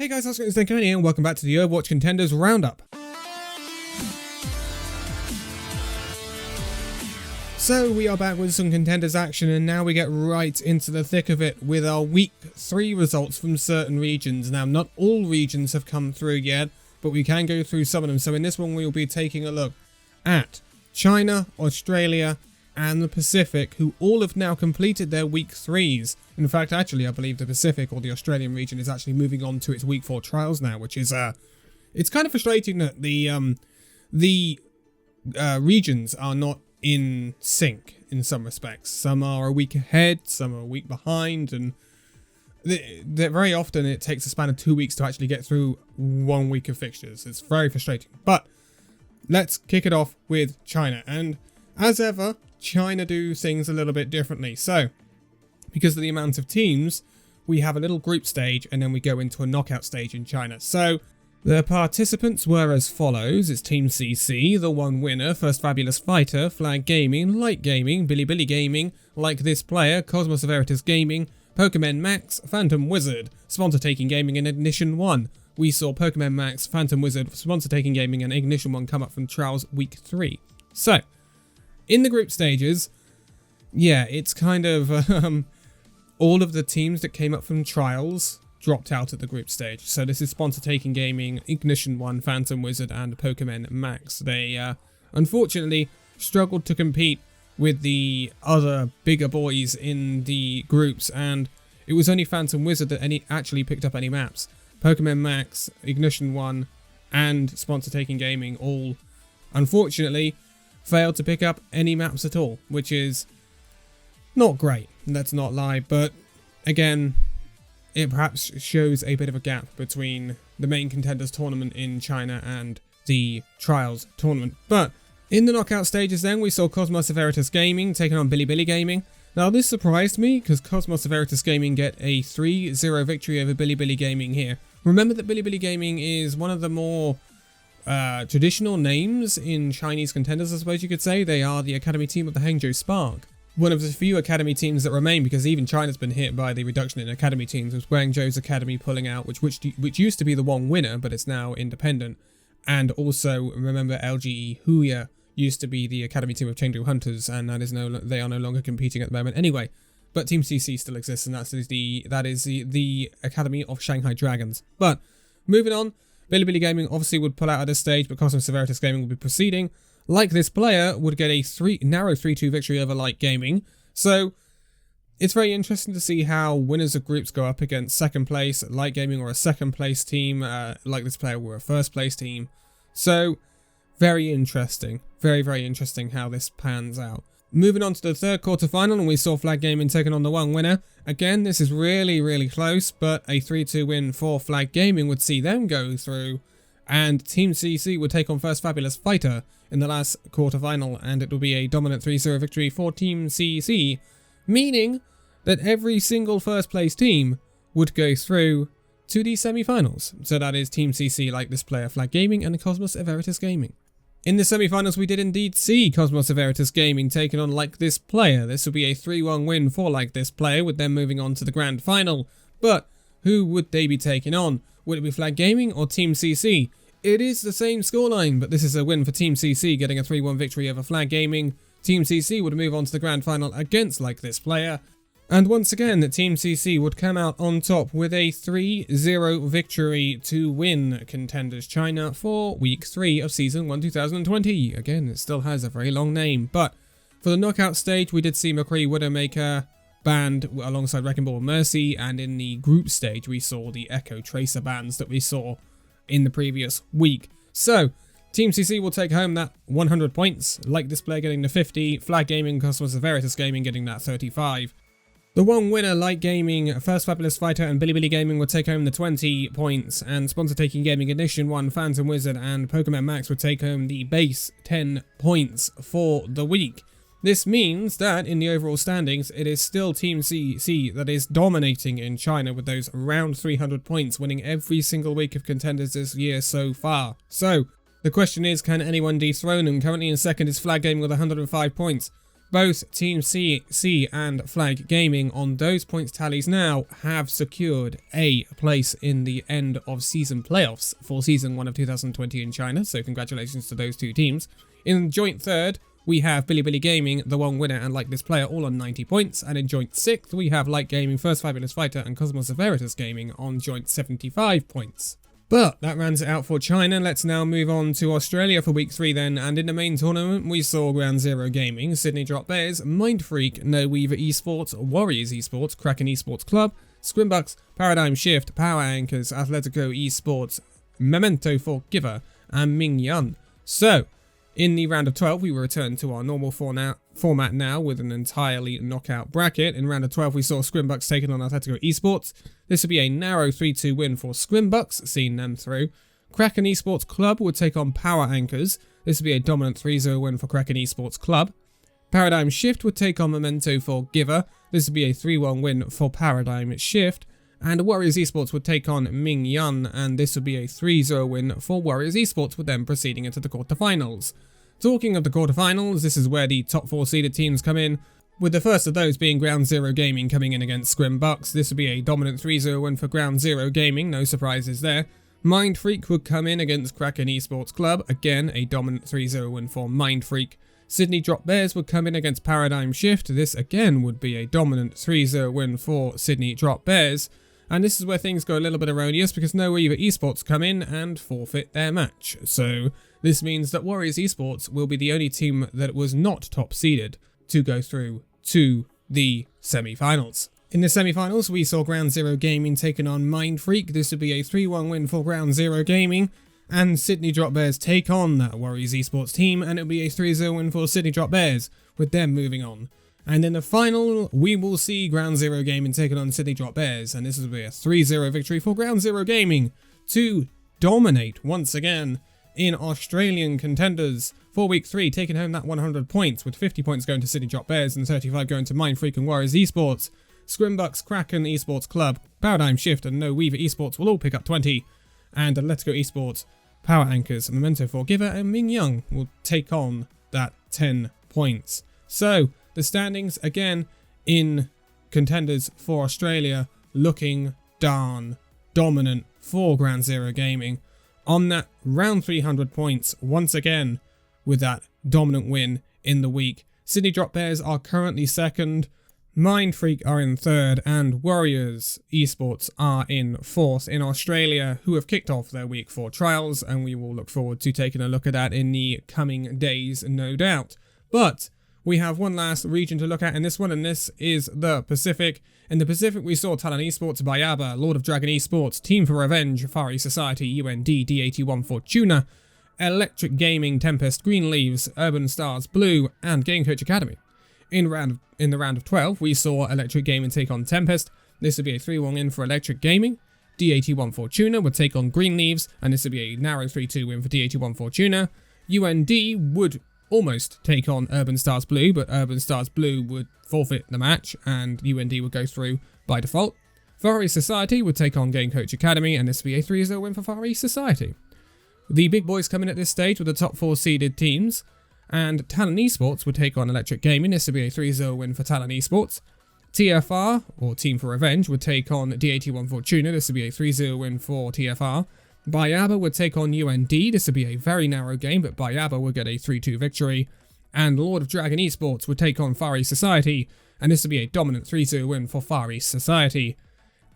Hey guys, how's it going? It's Danconia and welcome back to the Overwatch Contenders Roundup. So we are back with some Contenders action, and now we get right into the thick of it with our Week 3 results from certain regions. Now, not all regions have come through yet, but we can go through some of them. So in this one, we will be taking a look at China, Australia, and the Pacific, who all have now completed their Week 3s. In fact, actually, I believe the Pacific or the Australian region is actually moving on to its Week 4 trials now, which is, it's kind of frustrating that the regions are not in sync in some respects. Some are a week ahead, some are a week behind, and very often it takes a span of 2 weeks to actually get through 1 week of fixtures. It's very frustrating. But let's kick it off with China, and as ever, China do things a little bit differently. So, because of the amount of teams, we have a little group stage and then we go into a knockout stage in China. So, the participants were as follows. It's Team CC, the one winner, First Fabulous Fighter, Flag Gaming, Light Gaming, Bilibili Gaming, Like This Player, Cosmos Veritas Gaming, Pokemon Max, Phantom Wizard, Sponsor Taking Gaming, and Ignition 1. We saw Pokemon Max, Phantom Wizard, Sponsor Taking Gaming, and Ignition 1 come up from Trials Week 3. So, in the group stages, yeah, it's kind of all of the teams that came up from Trials dropped out at the group stage. So this is Sponsor Taking Gaming, Ignition 1, Phantom Wizard, and Pokemon Max. They unfortunately struggled to compete with the other bigger boys in the groups, and it was only Phantom Wizard that actually picked up any maps. Pokemon Max, Ignition 1, and Sponsor Taking Gaming all, unfortunately, failed to pick up any maps at all, which is not great, let's not lie, but again, it perhaps shows a bit of a gap between the main contenders tournament in China and the Trials tournament. But in the knockout stages then, we saw Cosmos Veritas Gaming taking on Bilibili Gaming. Now this surprised me, because Cosmos Veritas Gaming get a 3-0 victory over Bilibili Gaming here. Remember that Bilibili Gaming is one of the more traditional names in Chinese contenders, I suppose you could say. They are the academy team of the Hangzhou Spark. One of the few academy teams that remain, because even China's been hit by the reduction in academy teams, with Guangzhou's academy pulling out, which used to be the one winner, but it's now independent. And also, remember, LGE Huya used to be the academy team of Chengdu Hunters, and they are no longer competing at the moment anyway. But Team CC still exists, and that is the academy of Shanghai Dragons. But moving on, Bilibili Gaming obviously would pull out at this stage, but Cosmos Veritas Gaming will be proceeding. Like This Player would get a narrow 3-2 victory over Light Gaming. So it's very interesting to see how winners of groups go up against second place, Light Gaming or a second place team, Like This Player were a first place team. So very interesting, very, very interesting how this pans out. Moving on to the third quarterfinal, and we saw Flag Gaming taking on the one winner. Again, this is really, really close, but a 3-2 win for Flag Gaming would see them go through, and Team CC would take on First Fabulous Fighter in the last quarterfinal, and it will be a dominant 3-0 victory for Team CC, meaning that every single first place team would go through to the semi-finals. So that is Team CC, Like This Player, Flag Gaming, and Cosmos Veritas Gaming. In the semi-finals, we did indeed see Cosmos Veritas Gaming taking on Like This Player. This will be a 3-1 win for Like This Player, with them moving on to the grand final. But who would they be taking on? Would it be Flag Gaming or Team CC? It is the same scoreline, but this is a win for Team CC, getting a 3-1 victory over Flag Gaming. Team CC would move on to the grand final against Like This Player. And once again, the Team CC would come out on top with a 3-0 victory to win Contenders China for Week 3 of Season 1 2020. Again, it still has a very long name. But for the knockout stage, we did see McCree Widowmaker banned alongside Wrecking Ball Mercy, and in the group stage, we saw the Echo Tracer bans that we saw in the previous week. So, Team CC will take home that 100 points, Like This Player getting the 50, Flag Gaming, Cosmos Veritas Gaming getting that 35. The one winner, Light Gaming, First Fabulous Fighter, and Bilibili Gaming would take home the 20 points, and Sponsor Taking Gaming, Ignition 1, Phantom Wizard, and Pokemon Max would take home the base 10 points for the week. This means that in the overall standings, it is still Team CC that is dominating in China with those around 300 points, winning every single week of contenders this year so far. So, the question is, can anyone dethrone them? Currently in second is Flag Gaming with 105 points. Both Team C and Flag Gaming on those points tallies now have secured a place in the end of season playoffs for season 1 of 2020 in China, so congratulations to those two teams. In joint third, we have Bilibili Gaming, The One Winner and Like This Player all on 90 points, and in joint sixth we have Light Gaming, First Fabulous Fighter and Cosmos Veritas Gaming on joint 75 points. But that rounds it out for China. Let's now move on to Australia for week 3 then, and in the main tournament we saw Ground Zero Gaming, Sydney Drop Bears, Mindfreak, No Weaver Esports, Warriors Esports, Kraken Esports Club, Scrimbucks, Paradigm Shift, Power Anchors, Athletico Esports, Memento Forgiver and Ming Yun. So, in the round of 12, we will return to our normal format now with an entirely knockout bracket. In round of 12, we saw Scrimbucks taking on Athletico Esports. This would be a narrow 3-2 win for Scrimbucks, seeing them through. Kraken Esports Club would take on Power Anchors. This would be a dominant 3-0 win for Kraken Esports Club. Paradigm Shift would take on Memento Forgiver. This would be a 3-1 win for Paradigm Shift. And Warriors Esports would take on Ming Yun, and this would be a 3-0 win for Warriors Esports, with them proceeding into the quarterfinals. Talking of the quarterfinals, this is where the top 4 seeded teams come in, with the first of those being Ground Zero Gaming coming in against Scrimbucks. This would be a dominant 3-0 win for Ground Zero Gaming, no surprises there. Mindfreak would come in against Kraken Esports Club, again a dominant 3-0 win for Mindfreak. Sydney Drop Bears would come in against Paradigm Shift. This again would be a dominant 3-0 win for Sydney Drop Bears. And this is where things go a little bit erroneous, because No Weaver Esports come in and forfeit their match. So this means that Warriors Esports will be the only team that was not top seeded to go through to the semi-finals. In the semi-finals, we saw Ground Zero Gaming taking on Mindfreak. This would be a 3-1 win for Ground Zero Gaming. And Sydney Drop Bears take on that Warriors Esports team, and it will be a 3-0 win for Sydney Drop Bears, with them moving on. And in the final, we will see Ground Zero Gaming taking on Sydney Drop Bears, and this will be a 3-0 victory for Ground Zero Gaming to dominate once again in Australian contenders for week 3, taking home that 100 points, with 50 points going to Sydney Drop Bears and 35 going to Mindfreak and Warriors Esports. Scrimbucks, Kraken Esports Club, Paradigm Shift and No Weaver Esports will all pick up 20, and Athletico Esports, Power Anchors, Memento Forgiver and Ming Young will take on that 10 points. So, the standings, again, in contenders for Australia, looking darn dominant for Ground Zero Gaming. On that round 300 points, once again, with that dominant win in the week. Sydney Drop Bears are currently second, Mindfreak are in third, and Warriors Esports are in fourth in Australia, who have kicked off their week 4 trials, and we will look forward to taking a look at that in the coming days, no doubt. But we have one last region to look at in this one, and this is the Pacific. In the Pacific, we saw Talon Esports, Bayaba, Lord of Dragon Esports, Team for Revenge, Far East Society, UND, D81 Fortuna, Electric Gaming, Tempest, Green Leaves, Urban Stars, Blue, and Game Coach Academy. In the round of 12, we saw Electric Gaming take on Tempest. This would be a 3-1 win for Electric Gaming. D81 Fortuna would take on Green Leaves, and this would be a narrow 3-2 win for D81 Fortuna. UND would almost take on Urban Stars Blue, but Urban Stars Blue would forfeit the match, and UND would go through by default. Far East Society would take on Game Coach Academy, and this would be a 3-0 win for Far East Society. The big boys come in at this stage with the top 4 seeded teams, and Talon Esports would take on Electric Gaming. This would be a 3-0 win for Talon Esports. TFR, or Team for Revenge, would take on D81 Fortuna. This would be a 3-0 win for TFR. Bayaba would take on UND. This would be a very narrow game, but Bayaba would get a 3-2 victory. And Lord of Dragon Esports would take on Far East Society, and this would be a dominant 3-0 win for Far East Society.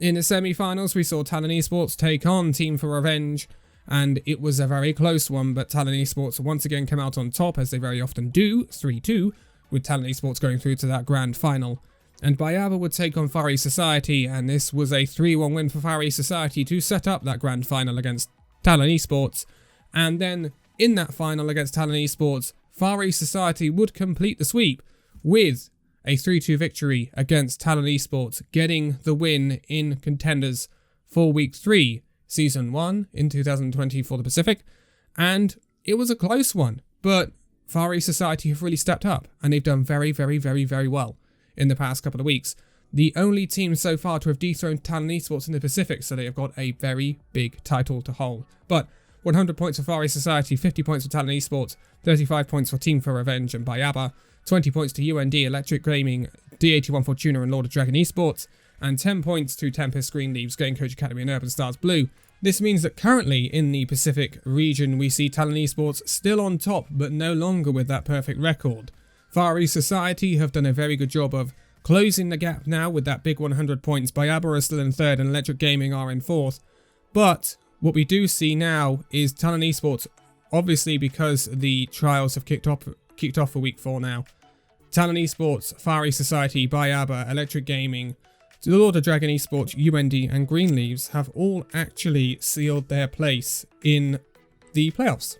In the semi-finals, we saw Talon Esports take on Team for Revenge, and it was a very close one, but Talon Esports once again came out on top, as they very often do, 3-2, with Talon Esports going through to that grand final. And Bayaba would take on Far East Society, and this was a 3-1 win for Far East Society to set up that grand final against Talon Esports. And then, in that final against Talon Esports, Far East Society would complete the sweep with a 3-2 victory against Talon Esports, getting the win in contenders for Week 3, Season 1 in 2020 for the Pacific. And it was a close one, but Far East Society have really stepped up, and they've done very, very, very, very well in the past couple of weeks. The only team so far to have dethroned Talon Esports in the Pacific, so they have got a very big title to hold. But 100 points for Far East Society, 50 points for Talent Esports, 35 points for Team for Revenge and Bayaba, 20 points to UND, Electric Gaming, D81 Fortuna and Lord of Dragon Esports, and 10 points to Tempest, Greenleaves, Game Coach Academy and Urban Stars Blue. This means that currently in the Pacific region we see Talent Esports still on top, but no longer with that perfect record. Far East Society have done a very good job of closing the gap now with that big 100 points. Bayaba are still in third and Electric Gaming are in fourth. But what we do see now is Talent Esports, obviously because the trials have kicked off for week 4 now. Talent Esports, Far East Society, Bayaba, Electric Gaming, the Lord of Dragon Esports, UND and Greenleaves have all actually sealed their place in the playoffs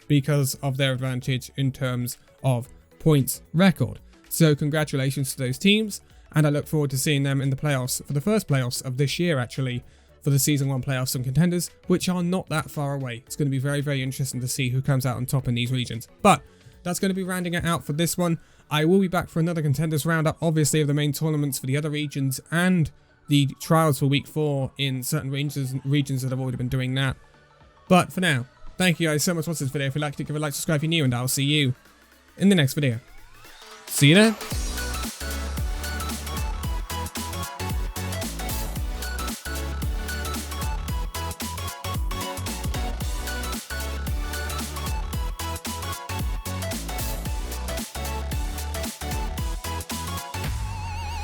because of their advantage in terms of points record. So congratulations to those teams, and I look forward to seeing them in the playoffs for the first playoffs of this year actually, for the Season 1 playoffs and contenders, which are not that far away. It's going to be very, very interesting to see who comes out on top in these regions. But that's going to be rounding it out for this one. I will be back for another Contenders Roundup, obviously, of the main tournaments for the other regions and the trials for week 4 in certain regions that have already been doing that. But for now, thank you guys so much for watching this video. If you liked it, give it a like, subscribe if you're new, and I'll see you in the next video. See you there.